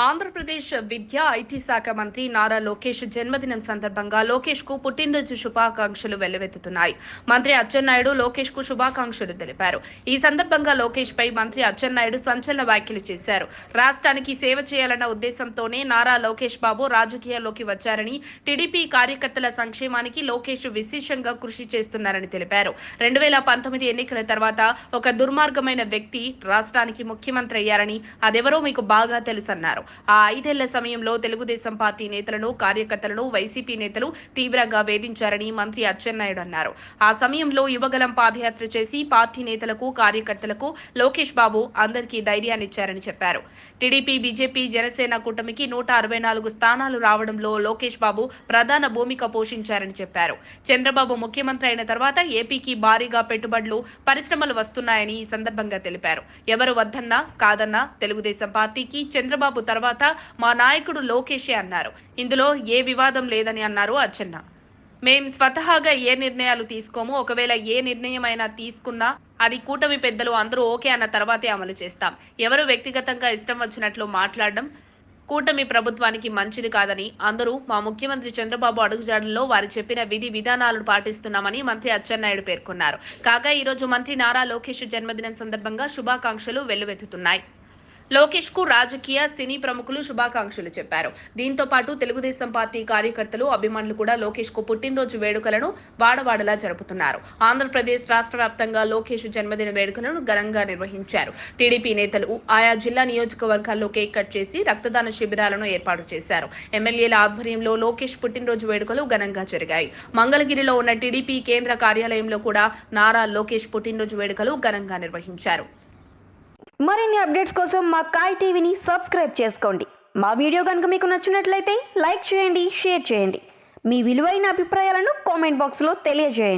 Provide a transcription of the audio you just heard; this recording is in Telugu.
ఆంధ్రప్రదేశ్ విద్యా ఐటీ శాఖ మంత్రి నారా లోకేష్ జన్మదినం సందర్భంగా లోకేష్ కు పుట్టినరోజు శుభాకాంక్షలు వెల్లువెత్తుతున్నాయి. మంత్రి అచ్చెన్నాయుడు లోకేష్ కు శుభాకాంక్షలు తెలిపారు. ఈ సందర్భంగా లోకేష్ పై మంత్రి అచ్చెన్నాయుడు సంచలన వ్యాఖ్యలు చేశారు. రాష్ట్రానికి సేవ చేయాలన్న ఉద్దేశంతోనే నారా లోకేష్ బాబు రాజకీయాల్లోకి వచ్చారని, టీడీపీ కార్యకర్తల సంక్షేమానికి లోకేష్ విశేషంగా కృషి చేస్తున్నారని తెలిపారు. 2019 ఎన్నికల తర్వాత ఒక దుర్మార్గమైన వ్యక్తి రాష్ట్రానికి ముఖ్యమంత్రి అయ్యారని, అదెవరో మీకు బాగా తెలుసన్నారు. ఆ 5 ఏళ్ల సమయంలో తెలుగుదేశం పార్టీ నేతలను, కార్యకర్తలను వైసీపీ నేతలు తీవ్రంగా వేధించారని మంత్రి అచ్చెన్నాయుడు అన్నారు. ఆ సమయంలో యువగలం పాదయాత్ర చేసి పార్టీ నేతలకు, కార్యకర్తలకు లోకేష్ బాబు అందరికీ ధైర్యాన్నిచ్చారని చెప్పారు. టీడీపీ, బీజేపీ, జనసేన కూటమికి 164 స్థానాలు రావడంలో లోకేష్ బాబు ప్రధాన భూమిక పోషించారని చెప్పారు. చంద్రబాబు ముఖ్యమంత్రి అయిన తర్వాత ఏపీకి భారీగా పెట్టుబడులు, పరిశ్రమలు వస్తున్నాయని ఈ సందర్భంగా తెలిపారు. ఎవరు వద్దన్నా కాదన్నా తెలుగుదేశం పార్టీకి చంద్రబాబు తర్వాత మా నాయకుడు లోకేషే అన్నారు. ఇందులో ఏ వివాదం లేదని అన్నారు అచ్చెన్న. మేం స్వతహాగా ఏ నిర్ణయాలు తీసుకోము. ఒకవేళ ఏ నిర్ణయం అయినా తీసుకున్నా అది కూటమి పెద్దలు అందరూ ఓకే అన్న తర్వాతే అమలు చేస్తాం. ఎవరు వ్యక్తిగతంగా ఇష్టం వచ్చినట్లు మాట్లాడడం కూటమి ప్రభుత్వానికి మంచిది కాదని, అందరూ మా ముఖ్యమంత్రి చంద్రబాబు అడుగుజాడల్లో వారు చెప్పిన విధి విధానాలను పాటిస్తున్నామని మంత్రి అచ్చెన్నాయుడు పేర్కొన్నారు. కాగా ఈరోజు మంత్రి నారా లోకేష్ జన్మదినం సందర్భంగా శుభాకాంక్షలు వెల్లువెత్తుతున్నాయి. లోకేష్ కు రాజకీయ, సినీ ప్రముఖులు శుభాకాంక్షలు చెప్పారు. దీంతో పాటు తెలుగుదేశం పార్టీ కార్యకర్తలు, అభిమానులు కూడా లోకేష్ కు పుట్టినరోజు వేడుకలను వాడవాడలా జరుపుతున్నారు. ఆంధ్రప్రదేశ్ రాష్ట్ర వ్యాప్తంగా లోకేష్ జన్మదిన వేడుకలను ఘనంగా నిర్వహించారు. టీడీపీ నేతలు ఆయా జిల్లా నియోజకవర్గాల్లో కేక్ కట్ చేసి రక్తదాన శిబిరాలను ఏర్పాటు చేశారు. ఎమ్మెల్యేల ఆధ్వర్యంలో లోకేష్ పుట్టినరోజు వేడుకలు ఘనంగా జరిగాయి. మంగళగిరిలో ఉన్న టీడీపీ కేంద్ర కార్యాలయంలో కూడా నారా లోకేష్ పుట్టినరోజు వేడుకలు ఘనంగా నిర్వహించారు. మరిన్ని అప్డేట్స్ కోసం మా కాయ్ టీవీని సబ్స్క్రైబ్ చేసుకోండి. మా వీడియో కనుక మీకు నచ్చినట్లయితే లైక్ చేయండి, షేర్ చేయండి. మీ విలువైన అభిప్రాయాలను కామెంట్ బాక్స్లో తెలియజేయండి.